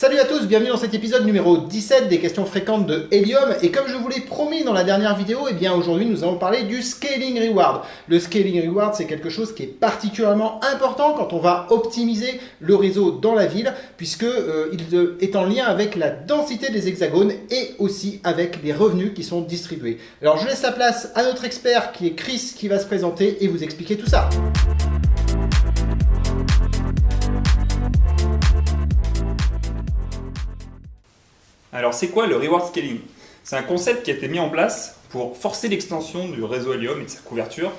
Salut à tous, bienvenue dans cet épisode numéro 17 des questions fréquentes de Helium. Et comme je vous l'ai promis dans la dernière vidéo, aujourd'hui nous allons parler du Scaling Reward. Le Scaling Reward, c'est quelque chose qui est particulièrement important quand on va optimiser le réseau dans la ville, puisque il est en lien avec la densité des hexagones et aussi avec les revenus qui sont distribués. Alors je laisse la place à notre expert qui est Chris, qui va se présenter et vous expliquer tout ça. Alors c'est quoi le reward scaling? C'est un concept qui a été mis en place pour forcer l'extension du réseau Helium et de sa couverture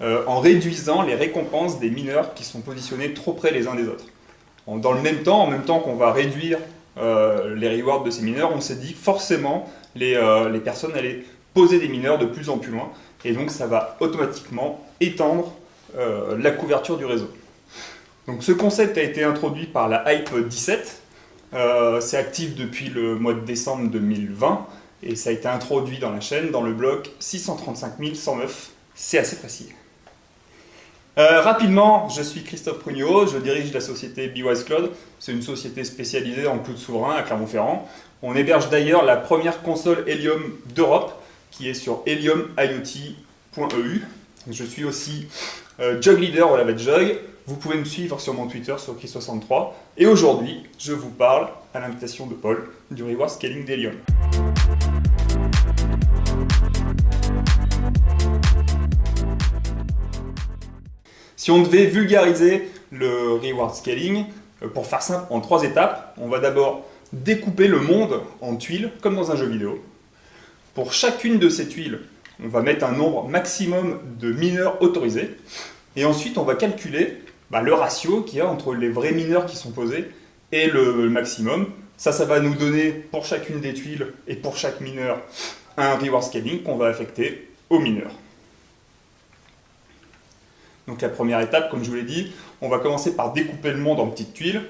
en réduisant les récompenses des mineurs qui sont positionnés trop près les uns des autres. En même temps qu'on va réduire les rewards de ces mineurs, on s'est dit que forcément les personnes allaient poser des mineurs de plus en plus loin et donc ça va automatiquement étendre la couverture du réseau. Donc ce concept a été introduit par la Hype 17. C'est actif depuis le mois de décembre 2020 et ça a été introduit dans la chaîne dans le bloc 635 109. C'est assez facile. Rapidement, je suis Christophe Prugnot, je dirige la société BeWise Cloud. C'est une société spécialisée en cloud souverain à Clermont-Ferrand. On héberge d'ailleurs la première console Helium d'Europe qui est sur heliumiot.eu. Je suis aussi Jog Leader au Lavette Jog. Vous pouvez me suivre sur mon Twitter sur Chris63. Et aujourd'hui, je vous parle, à l'invitation de Paul, du reward scaling d'Helium. Si on devait vulgariser le reward scaling, pour faire simple, en 3 étapes, on va d'abord découper le monde en tuiles, comme dans un jeu vidéo. Pour chacune de ces tuiles, on va mettre un nombre maximum de mineurs autorisés. Et ensuite, on va calculer le ratio qu'il y a entre les vrais mineurs qui sont posés et le maximum. Ça va nous donner pour chacune des tuiles et pour chaque mineur un reward scaling qu'on va affecter aux mineurs. Donc la première étape, comme je vous l'ai dit, on va commencer par découper le monde en petites tuiles.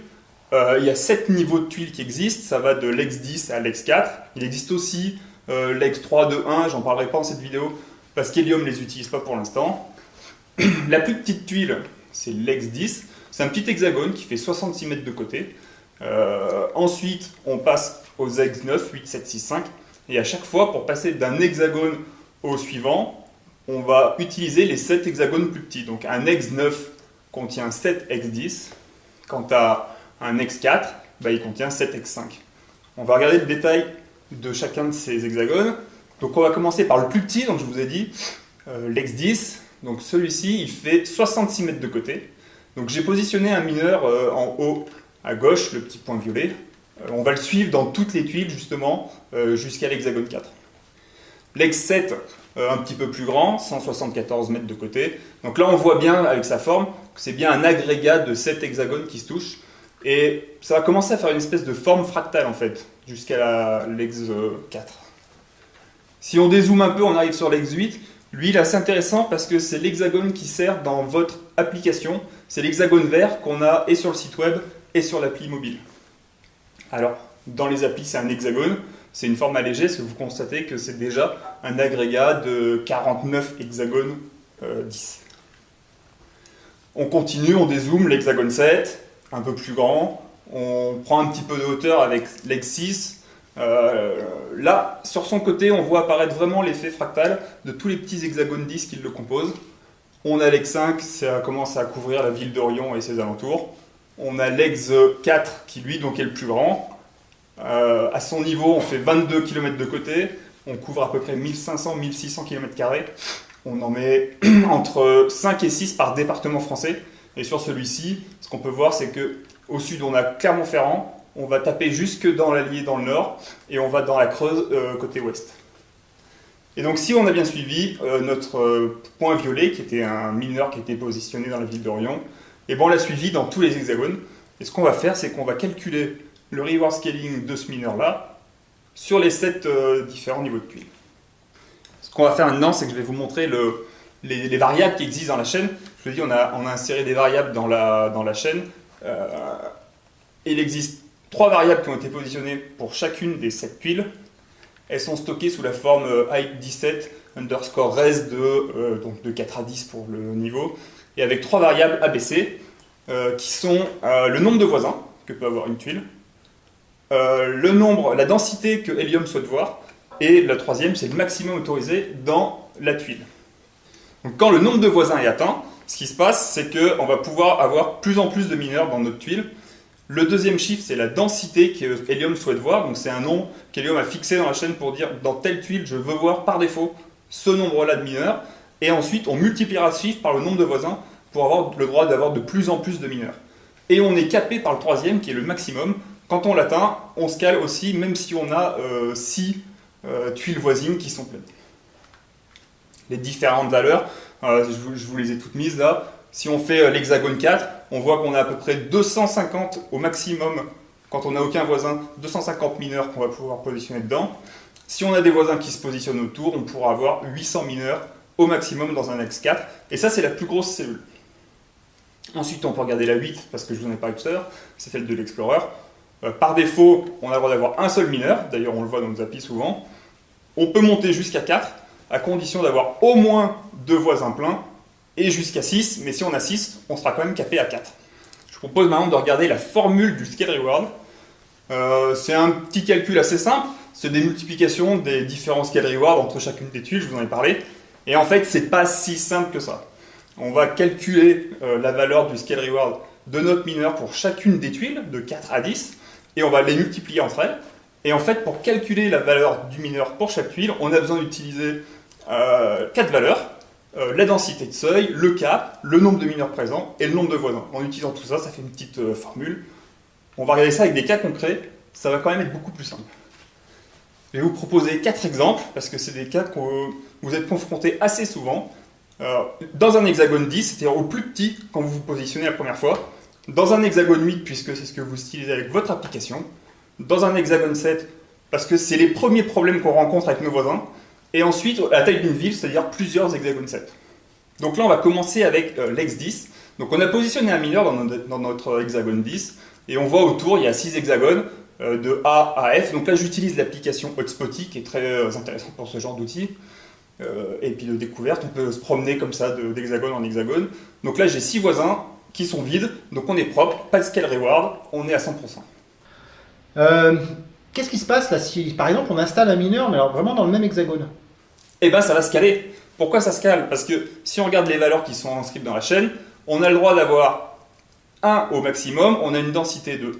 Il y a 7 niveaux de tuiles qui existent, ça va de l'X10 à l'X4. Il existe aussi l'X3 de 1, j'en parlerai pas dans cette vidéo parce qu'Helium ne les utilise pas pour l'instant. La plus petite tuile, c'est l'X10, c'est un petit hexagone qui fait 66 mètres de côté. Ensuite, on passe aux X9, 8, 7, 6, 5. Et à chaque fois, pour passer d'un hexagone au suivant, on va utiliser les 7 hexagones plus petits. Donc un X9 contient 7 X10. Quant à un X4, il contient 7 X5. On va regarder le détail de chacun de ces hexagones. Donc on va commencer par le plus petit, donc je vous ai dit, l'X10. Donc celui-ci, il fait 66 mètres de côté. Donc j'ai positionné un mineur en haut à gauche, le petit point violet. On va le suivre dans toutes les tuiles justement jusqu'à l'hexagone 4. L'X7, un petit peu plus grand, 174 mètres de côté. Donc là on voit bien avec sa forme que c'est bien un agrégat de 7 hexagones qui se touchent. Et ça va commencer à faire une espèce de forme fractale en fait, jusqu'à l'X4. Si on dézoome un peu, on arrive sur l'X8. Lui, il est assez intéressant parce que c'est l'hexagone qui sert dans votre application. C'est l'hexagone vert qu'on a et sur le site web et sur l'appli mobile. Alors, dans les applis, c'est un hexagone. C'est une forme allégée parce que vous constatez que c'est déjà un agrégat de 49 hexagones 10. On continue, on dézoome l'hexagone 7, un peu plus grand. On prend un petit peu de hauteur avec l'X6. Là, sur son côté, on voit apparaître vraiment l'effet fractal de tous les petits hexagones 10 qui le composent. On a l'X5, ça commence à couvrir la ville d'Orion et ses alentours. On a l'X4 qui, lui, donc, est le plus grand. À son niveau, on fait 22 km de côté. On couvre à peu près 1500-1600 km². On en met entre 5 et 6 par département français. Et sur celui-ci, ce qu'on peut voir, c'est qu'au sud, on a Clermont-Ferrand. On va taper jusque dans l'Allier dans le nord et on va dans la Creuse côté ouest. Et donc si on a bien suivi notre point violet, qui était un mineur qui était positionné dans la ville d'Orion, et on l'a suivi dans tous les hexagones. Et ce qu'on va faire, c'est qu'on va calculer le reward scaling de ce mineur-là sur les 7 différents niveaux de tuiles. Ce qu'on va faire maintenant, c'est que je vais vous montrer les variables qui existent dans la chaîne. Je vous dis, on a inséré des variables dans la chaîne. Il existe 3 variables qui ont été positionnées pour chacune des 7 tuiles. Elles sont stockées sous la forme hype17 underscore res de 4 à 10 pour le niveau, et avec 3 variables ABC qui sont le nombre de voisins que peut avoir une tuile, le nombre, la densité que Helium souhaite voir, et la troisième, c'est le maximum autorisé dans la tuile. Donc quand le nombre de voisins est atteint, ce qui se passe, c'est qu'on va pouvoir avoir plus en plus de mineurs dans notre tuile. Le deuxième chiffre, c'est la densité que Helium souhaite voir. Donc c'est un nombre qu'Helium a fixé dans la chaîne pour dire dans telle tuile, je veux voir par défaut ce nombre-là de mineurs. Et ensuite, on multipliera ce chiffre par le nombre de voisins pour avoir le droit d'avoir de plus en plus de mineurs. Et on est capé par le troisième, qui est le maximum. Quand on l'atteint, on se cale aussi, même si on a 6 tuiles voisines qui sont pleines. Les différentes valeurs, je vous les ai toutes mises là. Si on fait l'hexagone 4, on voit qu'on a à peu près 250 au maximum, quand on n'a aucun voisin, 250 mineurs qu'on va pouvoir positionner dedans. Si on a des voisins qui se positionnent autour, on pourra avoir 800 mineurs au maximum dans un hex 4. Et ça, c'est la plus grosse cellule. Ensuite, on peut regarder la 8, parce que je vous en ai parlé tout à l'heure, c'est celle de l'Explorer. Par défaut, on a le droit d'avoir un seul mineur, d'ailleurs on le voit dans nos applis souvent. On peut monter jusqu'à 4, à condition d'avoir au moins 2 voisins pleins, et jusqu'à 6, mais si on a 6, on sera quand même capé à 4. Je vous propose maintenant de regarder la formule du scale reward. C'est un petit calcul assez simple, c'est des multiplications des différents scale rewards entre chacune des tuiles, je vous en ai parlé. Et en fait, c'est pas si simple que ça. On va calculer la valeur du scale reward de notre mineur pour chacune des tuiles, de 4 à 10, et on va les multiplier entre elles. Et en fait, pour calculer la valeur du mineur pour chaque tuile, on a besoin d'utiliser 4 valeurs. La densité de seuil, le cap, le nombre de mineurs présents et le nombre de voisins. En utilisant tout ça, ça fait une petite formule. On va regarder ça avec des cas concrets, ça va quand même être beaucoup plus simple. Je vais vous proposer 4 exemples, parce que c'est des cas que vous êtes confrontés assez souvent. Dans un hexagone 10, c'est-à-dire au plus petit quand vous vous positionnez la première fois. Dans un hexagone 8, puisque c'est ce que vous utilisez avec votre application. Dans un hexagone 7, parce que c'est les premiers problèmes qu'on rencontre avec nos voisins. Et ensuite, à la taille d'une ville, c'est-à-dire plusieurs hexagones 7. Donc là, on va commencer avec l'hex 10. Donc on a positionné un mineur dans notre hexagone 10. Et on voit autour, il y a 6 hexagones de A à F. Donc là, j'utilise l'application Hotspotty, qui est très intéressante pour ce genre d'outil. Et puis de découverte, on peut se promener comme ça d'hexagone en hexagone. Donc là, j'ai 6 voisins qui sont vides. Donc on est propre, pas de scale reward, on est à 100%. Qu'est-ce qui se passe là si, par exemple, on installe un mineur, mais alors vraiment dans le même hexagone? Eh bien, ça va se caler. Pourquoi ça se cale? Parce que si on regarde les valeurs qui sont inscrites dans la chaîne, on a le droit d'avoir 1 au maximum, on a une densité de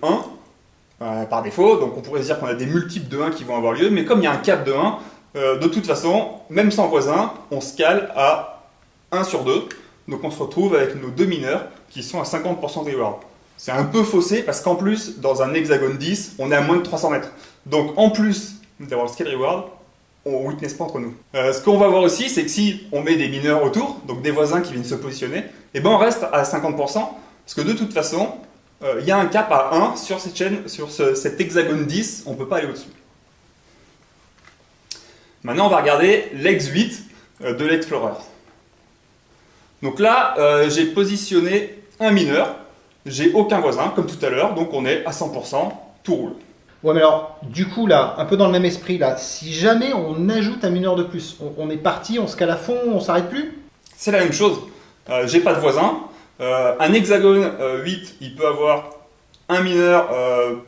1 par défaut, donc on pourrait se dire qu'on a des multiples de 1 qui vont avoir lieu, mais comme il y a un cap de 1, de toute façon, même sans voisin, on se cale à 1 sur 2, donc on se retrouve avec nos 2 mineurs qui sont à 50% de reward. C'est un peu faussé parce qu'en plus, dans un hexagone 10, on est à moins de 300 mètres. Donc en plus d'avoir le scale reward, on ne witness pas entre nous. Ce qu'on va voir aussi, c'est que si on met des mineurs autour, donc des voisins qui viennent se positionner, et ben on reste à 50%, parce que de toute façon, il y a un cap à 1 sur cette chaîne, sur cet hexagone 10, on ne peut pas aller au-dessus. Maintenant, on va regarder l'hex 8 de l'Explorer. Donc là, j'ai positionné un mineur, j'ai aucun voisin, comme tout à l'heure, donc on est à 100%, tout roule. Ouais, mais alors, du coup, là, un peu dans le même esprit, là, si jamais on ajoute un mineur de plus, on est parti, on se cale à fond, on s'arrête plus? C'est la même chose. J'ai pas de voisin. Un hexagone 8, il peut avoir un mineur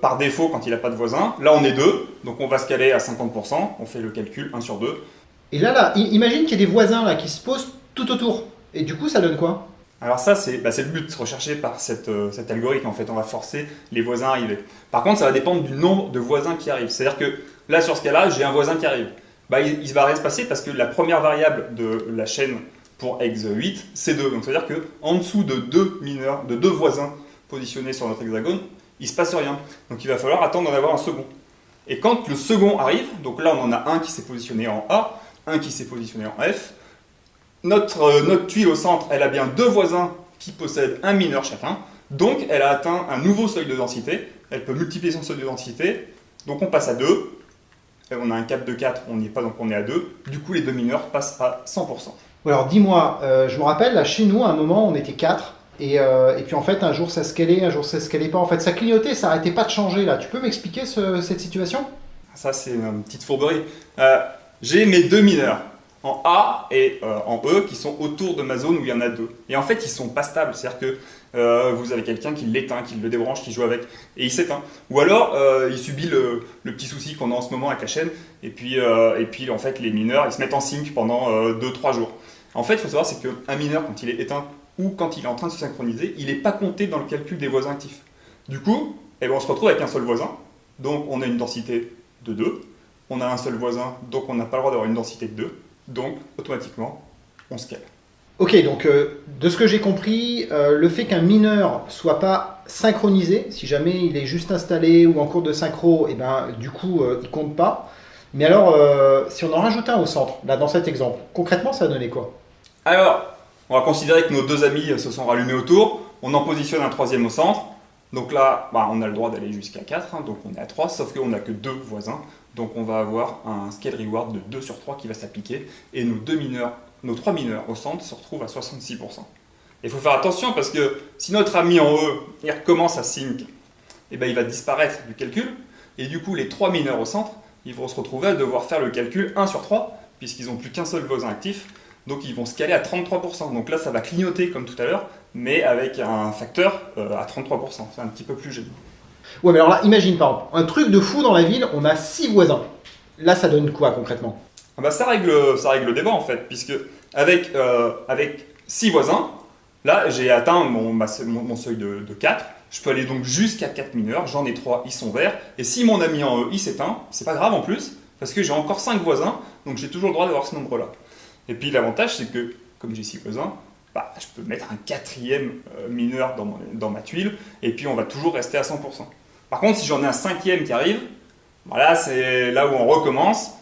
par défaut quand il n'a pas de voisin. Là, on est 2, donc on va se caler à 50%. On fait le calcul 1 sur 2. Et là, imagine qu'il y a des voisins là qui se posent tout autour. Et du coup, ça donne quoi? Alors ça, c'est le but recherché par cet algorithme. En fait, on va forcer les voisins à arriver. Par contre, ça va dépendre du nombre de voisins qui arrivent. C'est-à-dire que là, sur ce cas-là, j'ai un voisin qui arrive. Bah, il va rien se passer parce que la première variable de la chaîne pour hex 8, c'est 2. Donc, c'est-à-dire qu'en dessous de 2 mineurs, de 2 voisins positionnés sur notre hexagone, il ne se passe rien. Donc, il va falloir attendre d'en avoir un second. Et quand le second arrive, donc là, on en a un qui s'est positionné en A, un qui s'est positionné en F. Notre tuile au centre, elle a bien 2 voisins qui possèdent un mineur chacun. Donc, elle a atteint un nouveau seuil de densité. Elle peut multiplier son seuil de densité. Donc, on passe à 2. On a un cap de 4, on n'y est pas, donc on est à 2. Du coup, les 2 mineurs passent à 100%. Alors, dis-moi, je me rappelle, là, chez nous, à un moment, on était 4. Et puis, en fait, un jour, ça scalait, un jour, ça scalait pas. En fait, ça clignotait, ça n'arrêtait pas de changer, là. Tu peux m'expliquer cette situation? Ça, c'est une petite fourberie. J'ai mes 2 mineurs. en A et en E qui sont autour de ma zone où il y en a 2. Et en fait, ils sont pas stables. C'est-à-dire que vous avez quelqu'un qui l'éteint, qui le débranche, qui joue avec, et il s'éteint. Ou alors, il subit le petit souci qu'on a en ce moment avec la chaîne, et puis en fait, les mineurs, ils se mettent en sync pendant 2-3 jours. En fait, il faut savoir, c'est qu'un mineur, quand il est éteint ou quand il est en train de se synchroniser, il n'est pas compté dans le calcul des voisins actifs. Du coup, on se retrouve avec un seul voisin, donc on a une densité de 2. On a un seul voisin, donc on n'a pas le droit d'avoir une densité de 2. Donc, automatiquement, on scale. Ok, donc de ce que j'ai compris, le fait qu'un mineur soit pas synchronisé, si jamais il est juste installé ou en cours de synchro, et ben du coup il compte pas. Mais alors, si on en rajoute un au centre, là dans cet exemple, concrètement ça donnait quoi? Alors, on va considérer que nos deux amis se sont rallumés autour. On en positionne un troisième au centre. Donc là, on a le droit d'aller jusqu'à 4, hein, donc on est à 3, sauf qu'on n'a que 2 voisins. Donc on va avoir un scale reward de 2 sur 3 qui va s'appliquer. Et nos 3 mineurs au centre se retrouvent à 66%. Il faut faire attention parce que si notre ami en E, il recommence à sync, il va disparaître du calcul. Et du coup, les 3 mineurs au centre, ils vont se retrouver à devoir faire le calcul 1 sur 3, puisqu'ils n'ont plus qu'un seul voisin actif. Donc ils vont scaler à 33%. Donc là, ça va clignoter comme tout à l'heure, mais avec un facteur à 33%. C'est un petit peu plus gênant. Ouais, mais alors là, imagine par exemple, un truc de fou dans la ville, on a 6 voisins. Là, ça donne quoi concrètement? Ça règle le débat en fait, puisque avec 6 voisins, là j'ai atteint mon seuil de 4. Je peux aller donc jusqu'à 4 mineurs, j'en ai 3, ils sont verts. Et si mon ami en E, il s'éteint, c'est pas grave en plus, parce que j'ai encore 5 voisins, donc j'ai toujours le droit d'avoir ce nombre-là. Et puis l'avantage, c'est que, comme j'ai 6 voisins, je peux mettre un 4e mineur dans ma tuile, et puis on va toujours rester à 100%. Par contre, si j'en ai un 5e qui arrive, voilà, c'est là où on recommence.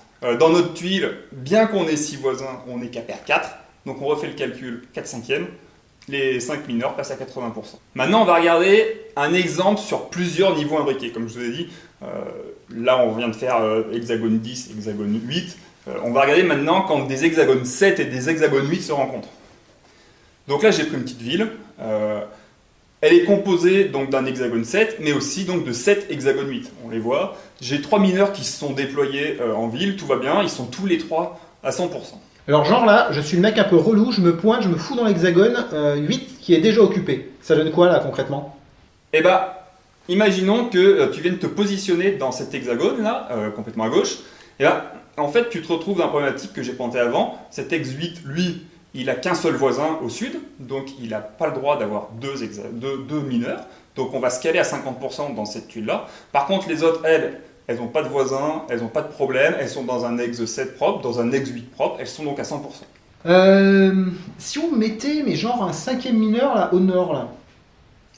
Dans notre tuile, bien qu'on ait 6 voisins, on est capé à 4, donc on refait le calcul 4/5e, les 5 mineurs passent à 80%. Maintenant, on va regarder un exemple sur plusieurs niveaux imbriqués. Comme je vous ai dit, là on vient de faire hexagone 10, hexagone 8. On va regarder maintenant quand des hexagones 7 et des hexagones 8 se rencontrent. Donc là, j'ai pris une petite ville. Elle est composée donc d'un hexagone 7, mais aussi donc de 7 hexagones 8. On les voit. J'ai 3 mineurs qui se sont déployés en ville, tout va bien. Ils sont tous les 3 à 100%. Alors genre là, je suis le mec un peu relou, je me pointe, je me fous dans l'hexagone 8 qui est déjà occupé. Ça donne quoi là concrètement? Imaginons que tu viennes te positionner dans cet hexagone là, complètement à gauche. Et là, en fait, tu te retrouves dans la problématique que j'ai pointée avant. Cet hex 8, lui, il n'a qu'un seul voisin au sud, donc il n'a pas le droit d'avoir deux mineurs. Donc on va scaler à 50% dans cette tuile-là. Par contre, les autres, elles n'ont pas de voisins, elles n'ont pas de problème, elles sont dans un hex 7 propre, dans un hex 8 propre, elles sont donc à 100%. Si on mettait, mais genre un 5e mineur là, au nord là.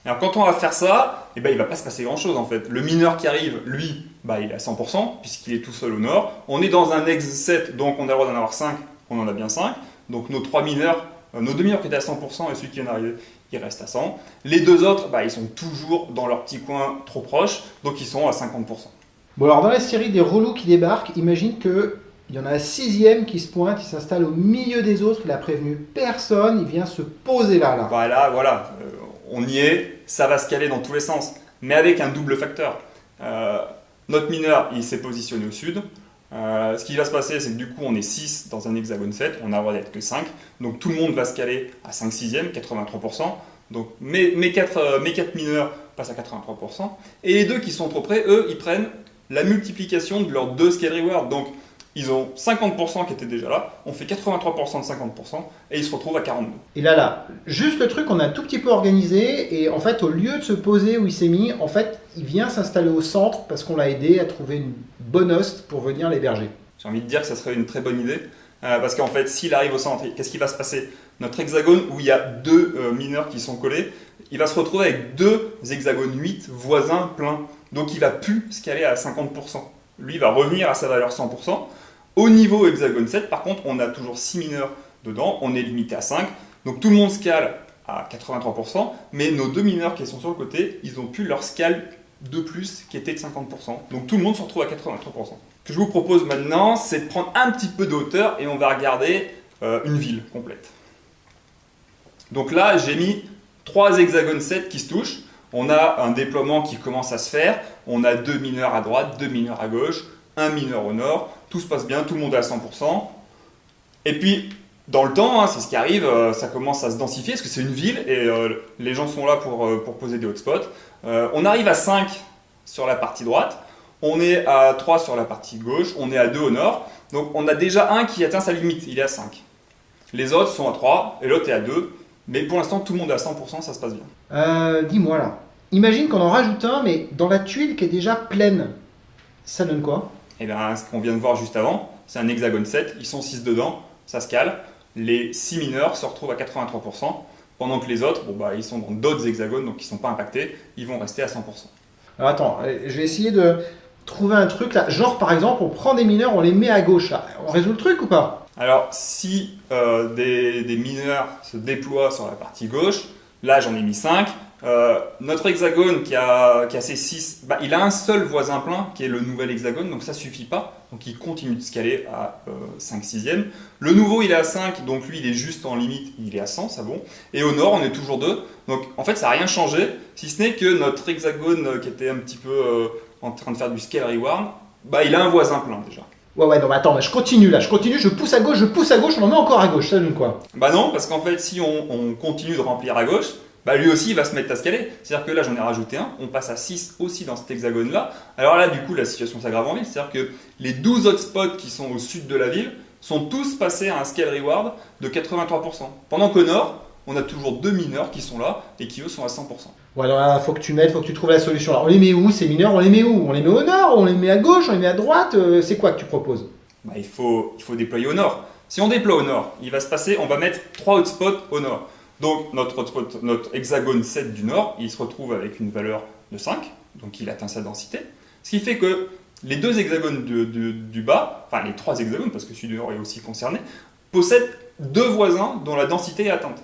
Alors quand on va faire ça, il ne va pas se passer grand chose en fait. Le mineur qui arrive, lui, il est à 100% puisqu'il est tout seul au nord. On est dans un hex 7, donc on a le droit d'en avoir 5, on en a bien 5. Donc nos 3 mineurs, nos 2 mineurs qui étaient à 100% et celui qui vient d'arriver, il reste à 100. Les deux autres, ils sont toujours dans leur petit coin trop proche, donc ils sont à 50%. Bon alors dans la série des relous qui débarquent, imagine qu'il y en a un 6e qui se pointe, il s'installe au milieu des autres, il a prévenu personne, il vient se poser là. Voilà, on y est, ça va scaler dans tous les sens, mais avec un double facteur. Notre mineur, il s'est positionné au sud. Ce qui va se passer, c'est que du coup, on est 6 dans un hexagone 7, on n'a le droit d'être que 5. Donc tout le monde va scaler à 5/6e, 83%. Donc mes 4 mineurs passent à 83%. Et les deux qui sont trop près, eux, ils prennent la multiplication de leurs 2 scale rewards. Donc ils ont 50% qui étaient déjà là, on fait 83% de 50% et ils se retrouvent à 42. Et là, juste le truc, on a un tout petit peu organisé et en fait, au lieu de se poser où il s'est mis, en fait, il vient s'installer au centre parce qu'on l'a aidé à trouver une bonne host pour venir l'héberger. J'ai envie de dire que ça serait une très bonne idée parce qu'en fait, s'il arrive au centre, qu'est-ce qui va se passer? Notre hexagone où il y a 2 mineurs qui sont collés, il va se retrouver avec 2 hexagones 8 voisins pleins. Donc il va plus scaler à 50%. Lui, il va revenir à sa valeur 100%. Au niveau hexagone 7, par contre, on a toujours 6 mineurs dedans, on est limité à 5. Donc tout le monde scale à 83%, mais nos 2 mineurs qui sont sur le côté, ils ont pu leur scale de plus qui était de 50%. Donc tout le monde se retrouve à 83%. Ce que je vous propose maintenant, c'est de prendre un petit peu de hauteur et on va regarder une ville complète. Donc là, j'ai mis 3 hexagones 7 qui se touchent. On a un déploiement qui commence à se faire. On a 2 mineurs à droite, 2 mineurs à gauche, un mineur au nord. Tout se passe bien, tout le monde est à 100%. Et puis, dans le temps, c'est ce qui arrive, ça commence à se densifier parce que c'est une ville et les gens sont là pour poser des hotspots. On arrive à 5 sur la partie droite, on est à 3 sur la partie gauche, on est à 2 au nord. Donc on a déjà un qui atteint sa limite, il est à 5. Les autres sont à 3 et l'autre est à 2. Mais pour l'instant, tout le monde est à 100%, ça se passe bien. Dis-moi là, imagine qu'on en rajoute un, mais dans la tuile qui est déjà pleine. Ça donne quoi? Et bien, ce qu'on vient de voir juste avant, c'est un hexagone 7, ils sont 6 dedans, ça se cale. Les 6 mineurs se retrouvent à 83%, pendant que les autres, ils sont dans d'autres hexagones, donc ils ne sont pas impactés, ils vont rester à 100%. Alors attends, je vais essayer de trouver un truc là. Genre par exemple, on prend des mineurs, on les met à gauche là. On résout le truc ou pas? Alors, si des mineurs se déploient sur la partie gauche, là j'en ai mis 5. Notre hexagone qui a ses 6, il a un seul voisin plein qui est le nouvel hexagone, donc ça suffit pas. Donc il continue de scaler à 5/6. Le nouveau il est à 5, donc lui il est juste en limite, il est à 100, ça bon. Et au nord on est toujours 2. Donc en fait ça n'a rien changé, si ce n'est que notre hexagone qui était un petit peu en train de faire du scale reward, il a un voisin plein déjà. Ouais, non mais attends, je continue, je pousse à gauche, on en met encore à gauche, ça donne quoi? Non, parce qu'en fait si on continue de remplir à gauche, lui aussi il va se mettre à scaler. C'est-à-dire que là j'en ai rajouté un, on passe à 6 aussi dans cet hexagone là. Alors là du coup la situation s'aggrave en ville, c'est-à-dire que les 12 hotspots qui sont au sud de la ville sont tous passés à un scale reward de 83%. Pendant qu'au nord, on a toujours 2 mineurs qui sont là et qui eux sont à 100%. Ouais, alors là, faut que tu trouves la solution. Alors, on les met où ces mineurs? On les met où? On les met au nord? On les met à gauche? On les met à droite? C'est quoi que tu proposes? Il faut déployer au nord. Si on déploie au nord, il va se passer, on va mettre 3 hotspots au nord. Donc notre hexagone 7 du nord, il se retrouve avec une valeur de 5, donc il atteint sa densité. Ce qui fait que les 2 hexagones du bas, enfin les 3 hexagones, parce que celui du nord est aussi concerné, possèdent 2 voisins dont la densité est atteinte.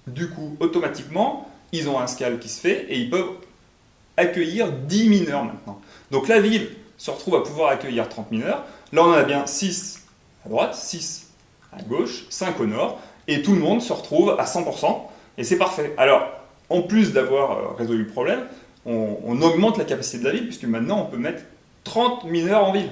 Du coup, automatiquement, ils ont un scale qui se fait et ils peuvent accueillir 10 mineurs maintenant. Donc la ville se retrouve à pouvoir accueillir 30 mineurs. Là, on en a bien 6 à droite, 6 à gauche, 5 au nord. Et tout le monde se retrouve à 100%, et c'est parfait. Alors, en plus d'avoir résolu le problème, on augmente la capacité de la ville, puisque maintenant on peut mettre 30 mineurs en ville.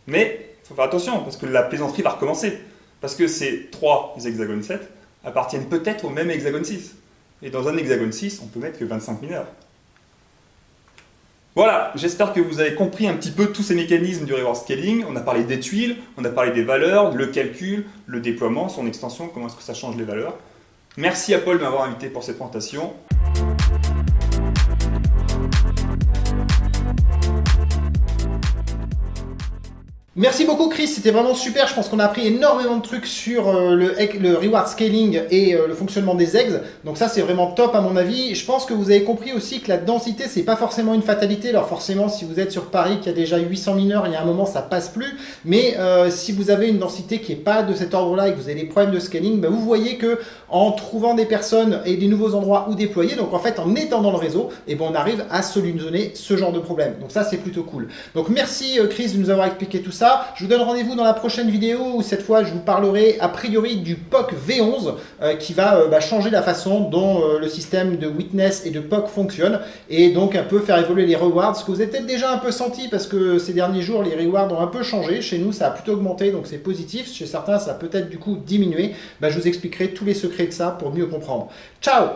Mais il faut faire attention, parce que la plaisanterie va recommencer. Parce que ces 3 hexagones 7 appartiennent peut-être au même hexagone 6. Et dans un hexagone 6, on peut mettre que 25 mineurs. Voilà, j'espère que vous avez compris un petit peu tous ces mécanismes du reward scaling. On a parlé des tuiles, on a parlé des valeurs, le calcul, le déploiement, son extension, comment est-ce que ça change les valeurs. Merci à Paul de m'avoir invité pour cette présentation. Merci beaucoup Chris, c'était vraiment super, je pense qu'on a appris énormément de trucs sur le reward scaling et le fonctionnement des eggs, donc ça c'est vraiment top à mon avis. Je pense que vous avez compris aussi que la densité c'est pas forcément une fatalité, alors forcément si vous êtes sur Paris qui a déjà 800 mineurs, il y a un moment ça passe plus, mais si vous avez une densité qui est pas de cet ordre là et que vous avez des problèmes de scaling, vous voyez que en trouvant des personnes et des nouveaux endroits où déployer, donc en fait en étant dans le réseau, on arrive à solutionner ce genre de problème, donc ça c'est plutôt cool. Donc merci Chris de nous avoir expliqué tout ça. Je vous donne rendez-vous dans la prochaine vidéo où cette fois je vous parlerai a priori du POC V11 qui va changer la façon dont le système de witness et de POC fonctionne et donc un peu faire évoluer les rewards, ce que vous avez peut-être déjà un peu senti parce que ces derniers jours les rewards ont un peu changé. Chez nous ça a plutôt augmenté donc c'est positif, chez certains ça a peut-être du coup diminué. Je vous expliquerai tous les secrets de ça pour mieux comprendre. Ciao!